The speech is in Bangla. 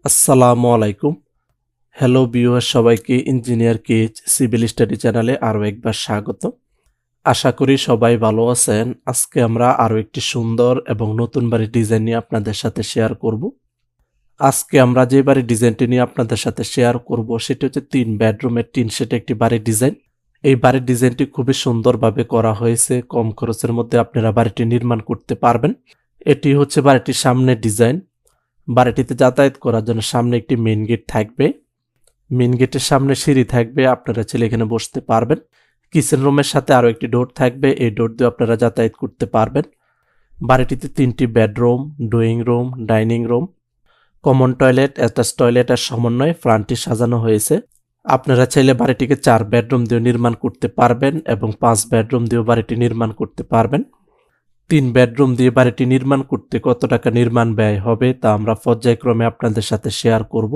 আসসালামু আলাইকুম। হ্যালো ভিউয়ার, সবাইকে ইঞ্জিনিয়ার কেজ সিভিল স্টাডি চ্যানেলে আরও একবার স্বাগত। আশা করি সবাই ভালো আছেন। আজকে আমরা আরও একটি সুন্দর এবং নতুন বাড়ির ডিজাইন নিয়ে আপনাদের সাথে শেয়ার করব। আজকে আমরা যে বাড়ির ডিজাইনটি নিয়ে আপনাদের সাথে শেয়ার করব সেটি হচ্ছে 3 বেডরুমের টিন শেড একটি বাড়ির ডিজাইন। এই বাড়ির ডিজাইনটি খুবই সুন্দরভাবে করা হয়েছে। কম খরচের মধ্যে আপনারা বাড়িটি নির্মাণ করতে পারবেন। এটি হচ্ছে বাড়িটির সামনের ডিজাইন। বাড়িটিতে যাতায়াত করার জন্য সামনে একটি মেইন গেট থাকবে। মেইন গেটের সামনে সিঁড়ি থাকবে, আপনারা চাইলে এখানে বসতে পারবেন। কিচেন রুমের সাথে আরও একটি ডোর থাকবে, এই ডোর দিয়ে আপনারা যাতায়াত করতে পারবেন। বাড়িটিতে 3টি bedroom, drawing room, dining room, common toilet, attach টয়লেটের সমন্বয়ে ফ্ল্যাটটি সাজানো হয়েছে। আপনারা চাইলে বাড়িটিকে 4 বেডরুম দিয়ে নির্মাণ করতে পারবেন এবং 5 বেডরুম দিয়েও বাড়িটি নির্মাণ করতে পারবেন। 3 বেডরুম দিয়ে বাড়িটি নির্মাণ করতে কত টাকা নির্মাণ ব্যয় হবে তা আমরা পর্যায়ক্রমে আপনাদের সাথে শেয়ার করব।